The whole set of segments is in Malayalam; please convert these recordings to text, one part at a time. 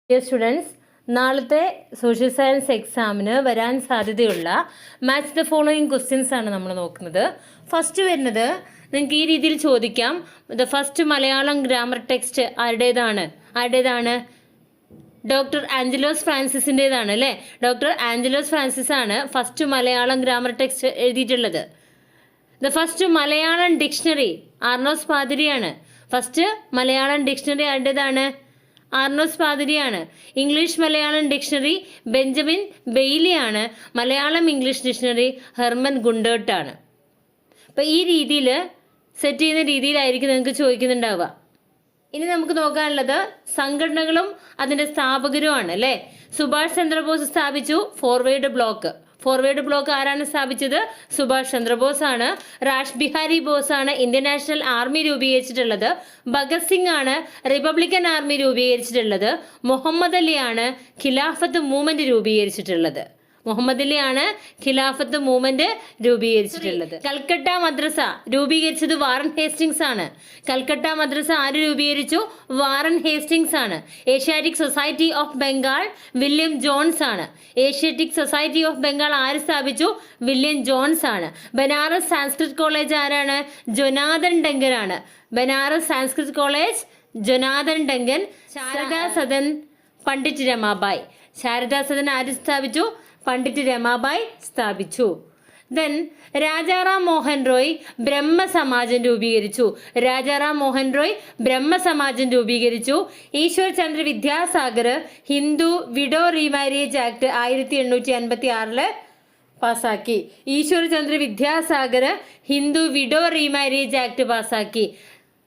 ഡിയർ സ്റ്റുഡൻസ്, നാളത്തെ സോഷ്യൽ സയൻസ് എക്സാമിന് വരാൻ സാധ്യതയുള്ള മാച്ച് ദ ഫോളോയിങ് ക്വസ്റ്റ്യൻസ് ആണ് നമ്മൾ നോക്കുന്നത്. ഫസ്റ്റ് വരുന്നത് നിങ്ങൾക്ക് ഈ രീതിയിൽ ചോദിക്കാം. The first Malayalam grammar text ആരുടേതാണ്? ഡോക്ടർ ആഞ്ചലോസ് ഫ്രാൻസിസിൻ്റെതാണ് അല്ലേ? ഡോക്ടർ ആഞ്ചലോസ് ഫ്രാൻസിസ് ആണ് ഫസ്റ്റ് മലയാളം ഗ്രാമർ ടെക്സ്റ്റ് എഴുതിയിട്ടുള്ളത്. The first Malayalam dictionary Arnos പാതിരിയാണ്. ഫസ്റ്റ് മലയാളം ഡിക്ഷണറി ആരുടേതാണ്? ആർണോസ് പാതിരിയാണ്. ഇംഗ്ലീഷ് മലയാളം ഡിക്ഷണറി ബെഞ്ചമിൻ ബെയ്ലിയാണ്. മലയാളം ഇംഗ്ലീഷ് ഡിക്ഷണറി ഹെർമൻ ഗുണ്ടേർട്ടാണ്. അപ്പോൾ ഈ രീതിയിൽ സെറ്റ് ചെയ്യുന്ന രീതിയിലായിരിക്കും നിങ്ങൾക്ക് ചോദിക്കുന്നുണ്ടാവുക. ഇനി നമുക്ക് നോക്കാനുള്ളത് സംഘടനകളും അതിൻ്റെ സ്ഥാപകരുമാണ് അല്ലേ? സുഭാഷ് ചന്ദ്രബോസ് സ്ഥാപിച്ചു ഫോർവേഡ് ബ്ലോക്ക് ആരാണ് സ്ഥാപിച്ചത്? സുഭാഷ് ചന്ദ്രബോസ് ആണ്. റാഷ് ബിഹാരി ബോസ് ആണ് ഇന്ത്യൻ നാഷണൽ ആർമി രൂപീകരിച്ചിട്ടുള്ളത്. ഭഗത് സിംഗ് ആണ് റിപ്പബ്ലിക്കൻ ആർമി രൂപീകരിച്ചിട്ടുള്ളത്. മുഹമ്മദ് അലിയാണ് ഖിലാഫത്ത് മൂവ്മെന്റ് രൂപീകരിച്ചിട്ടുള്ളത്. കൽക്കട്ട മദ്രസ രൂപീകരിച്ചത് വാറൻ ഹേസ്റ്റിങ്സ് ആണ്. കൽക്കട്ട മദ്രസ ആര് രൂപീകരിച്ചു? വാറൻ ഹേസ്റ്റിങ്സ് ആണ്. Asiatic Society of Bengal William Jones ആണ്. ഏഷ്യാറ്റിക് സൊസൈറ്റി ഓഫ് ബംഗാൾ ആര് സ്ഥാപിച്ചു? വില്യം ജോൺസ് ആണ്. ബനാറസ് സാൻസ്ക്രിറ്റ് കോളേജ് ആരാണ്? ജൊനാഥൻ ഡങ്കൻ ആണ്. Banaras Sanskrit College Jonathan Duncan. Sharada Sadan Pandit Ramabai. Sharada Sadan ആര് സ്ഥാപിച്ചു? പണ്ഡിറ്റ് രമാബായ് സ്ഥാപിച്ചു. ദെൻ രാജാറാം മോഹൻ റോയ് ബ്രഹ്മസമാജം രൂപീകരിച്ചു. Ishwar Chandra Vidyasagar Hindu widow remarriage act 1856 പാസാക്കി. Ishwar Chandra Vidyasagar Hindu widow remarriage act പാസാക്കി.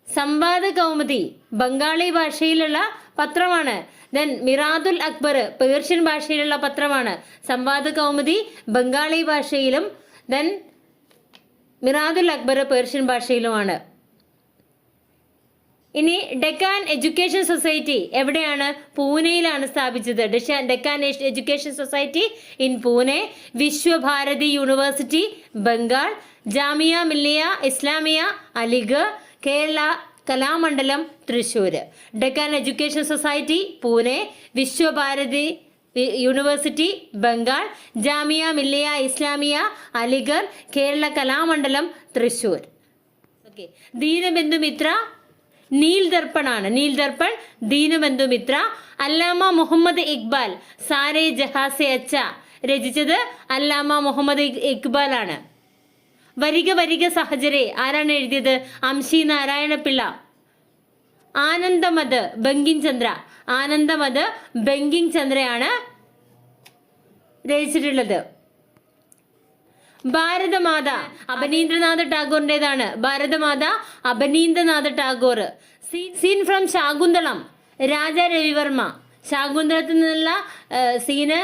സംവാദ കൗമുദി ബംഗാളി ഭാഷയിലുള്ള പത്രമാണ്. ദെൻ മിറാദുൽ അക്ബർ പേർഷ്യൻ ഭാഷയിലുള്ള പത്രമാണ്. സംവാദ കൗമുദി ബംഗാളി ഭാഷയിലും ദെൻ മിറാദുൽ അക്ബർ പേർഷ്യൻ ഭാഷയിലുമാണ്. ഇനി ഡെക്കാൻ എഡ്യൂക്കേഷൻ സൊസൈറ്റി എവിടെയാണ്? പൂനെയിലാണ് സ്ഥാപിച്ചത്. Deccan education society in Pune. Visva Bharati university Bengal. Jamia Millia Islamia Aligarh. Kerala Kalamandalam Thrissur. Deccan education society Pune, Visva Bharati university Bengal, Jamia Millia Islamia Aligarh, Kerala Kalamandalam Thrissur. Okay. Dinabandhu Mitra Nil Darpan ആണ്. ദീനബന്ധു മിത്ര. അല്ലാമ മുഹമ്മദ് ഇക്ബാൽ സാരേ ജഹാസെ അച്ച രചിച്ചത് അല്ലാമ മുഹമ്മദ് ഇക്ബാൽ ആണ്. വരിക സഹചരെ ആരാണ് എഴുതിയത്? അംശി നാരായണ പിള്ള. ആനന്ദമത് ബങ്കിം ചന്ദ്രയാണ് രചിച്ചിട്ടുള്ളത്. ഭാരതമാത അബനീന്ദ്രനാഥ് ടാഗോറിൻ്റെതാണ്. Scene from Shakuntalam Raja Ravi Varma. ശാകുന്തളത്തിൽ നിന്നുള്ള സീന്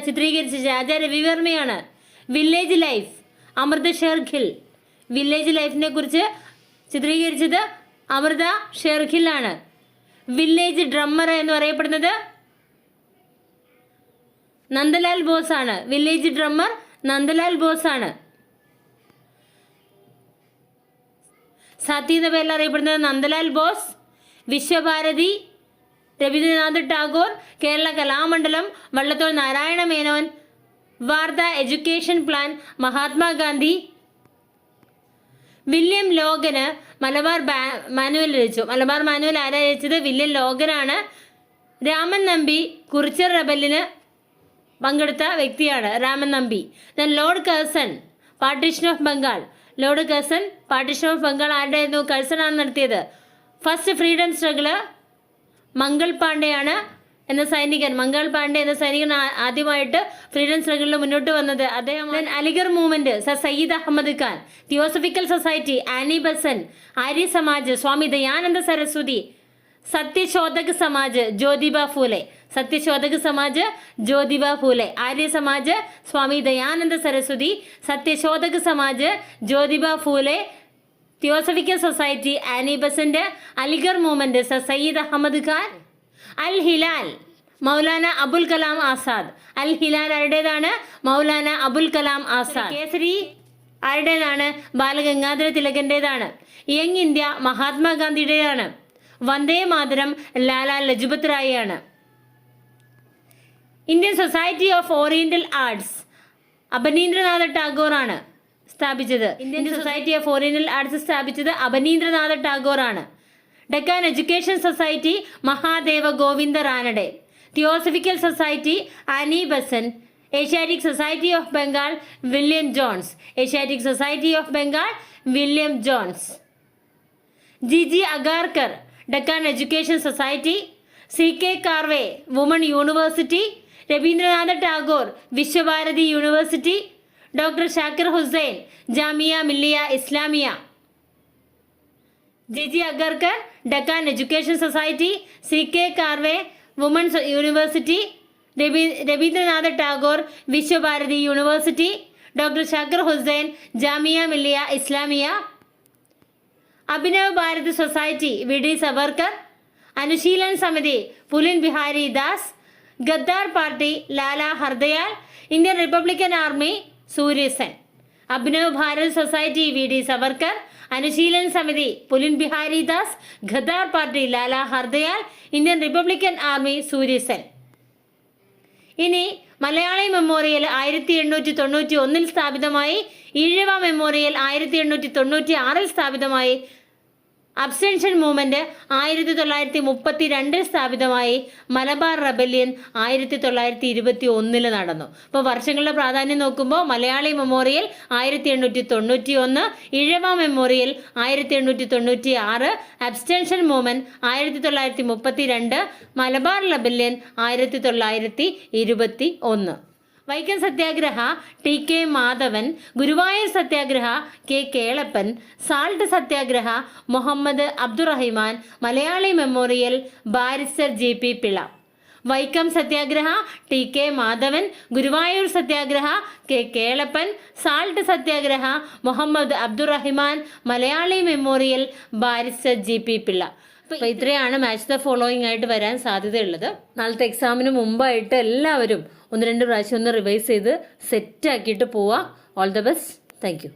ചിത്രീകരിച്ച രാജാ രവിവർമ്മയാണ്. Village life Amrita Shergil. Village ലൈഫിനെ കുറിച്ച് ചിത്രീകരിച്ചത് അമൃത ഷെർഖിലാണ്. വില്ലേജ് ഡ്രമ്മർ എന്ന് പറയപ്പെടുന്നത് നന്ദലാൽ ബോസ് ആണ്. വില്ലേജ് ഡ്രമ്മർ നന്ദലാൽ ബോസ് ആണ്. സാത്തി എന്ന പേരിൽ അറിയപ്പെടുന്നത് Nandalal Bose. Vishwabharati Rabindranath Tagore. Kerala Kalamandalam Vallathol Narayana Menon. Wardha education plan Mahatma Gandhi. William ലോഗന് മലബാർ മാനുവൽ രചിച്ചു. മലബാർ മാനുവൽ ആരാ രചിച്ചത്? വില്യം ലോഗനാണ്. രാമൻ നമ്പി കുറിച്യർ റെബലിന് പങ്കെടുത്ത വ്യക്തിയാണ് Raman Nambi. Then Lord Curzon partition of Bengal ആരുടെയായിരുന്നു? കഴ്സൺ ആണ് നടത്തിയത്. First freedom struggle Mangal Pandey എന്ന സൈനികൻ ആദ്യമായിട്ട് ഫ്രീഡം സ്ട്രഗിളിൽ മുന്നോട്ട് വന്നത് അദ്ദേഹം. Aligarh movement Sir Syed Ahmed Khan. Theosophical Society Annie Besant. Arya Samaj Swami Dayananda Saraswati. Satyashodhak Samaj Jyotiba Phule. Arya Samaj Swami Dayananda Saraswati. Satyashodhak Samaj Jyotiba Phule. Theosophical Society Annie Besant. Aligarh movement Sir Syed Ahmed Khan. Al Hilal Maulana Abul Kalam Azad. Al Hilal ആരുടേതാണ്? മൗലാന അബുൽ കലാം ആസാദ്. കേസരി ആരുടേതാണ്? ബാലഗംഗാധര തിലകന്റേതാണ്. യങ് ഇന്ത്യ മഹാത്മാഗാന്ധിയുടേതാണ്. വന്ദേ മാതരം ലാലാ ലജ്പത് റായിയാണ്. Indian Society of Oriental Arts Abanindranatha Tagore ആണ് സ്ഥാപിച്ചത്. Indian Society of Oriental Arts സ്ഥാപിച്ചത് അബനീന്ദ്രനാഥ ടാഗോർ ആണ്. Deccan education Society Mahadeva Govinda Ranade. Theosophical Society Annie Besant. Asiatic Society of Bengal William Jones. Asiatic Society of Bengal William John's. G Agarkar Deccan education Society. CK Karve woman university. Rabindranatha Tagore Vishwabharati university. Doctor Shakir Hussain Jamia Millia Islamia. G Agarkar Deccan education Society. CK Karve women's university. Rabindranatha Tagore Vishwabharati university. Doctor Shakir Hussain Jamia Millia Islamia. Abhinav Bharat Society VD Savarkar. Anushilan Samiti Pulin Bihari Das. Ghadar party Lala Hardayal. Indian Republican Army Surya Sen. Abhinav Bharat Society VD Savarkar. Anushilan Samiti Pulin Bihari Das. Ghadar party Lala Hardayal. Indian Republican Army Surya Sen. ഇനി മലയാളി മെമ്മോറിയൽ 1891 സ്ഥാപിതമായി. ഈഴവ മെമ്മോറിയൽ 1896 സ്ഥാപിതമായി. അബ്സ്റ്റൻഷൻ മൂവ്മെന്റ് 1932 സ്ഥാപിതമായി. മലബാർ റെബല്യൻ 1921 നടന്നു. അപ്പോൾ വർഷങ്ങളുടെ പ്രാധാന്യം നോക്കുമ്പോൾ Malayali Memorial 1891, Ezhava Memorial 1896, Abstention Movement 1932, Malabar Rebellion 1921. Vaikom Satyagraha TK Madhavan. Guruvayur Satyagraha K Kelappan. Salt Satyagraha Muhammad Abdurahiman. Malayali Memorial barrister GP Pillai. Vaikom Satyagraha TK Madhavan. Guruvayur Satyagraha K Kelappan. Salt Satyagraha Muhammad Abdurahiman. Malayali Memorial barrister GP Pillai. അപ്പോൾ ഇത്രയാണ് മാച്ച് ദ ഫോളോയിങ് ആയിട്ട് വരാൻ സാധ്യതയുള്ളത്. നാളത്തെ എക്സാമിന് മുമ്പായിട്ട് എല്ലാവരും 1-2 പ്രാവശ്യം ഒന്ന് റിവൈസ് ചെയ്ത് സെറ്റ് ആക്കിയിട്ട് പോവുക. All the best. Thank you.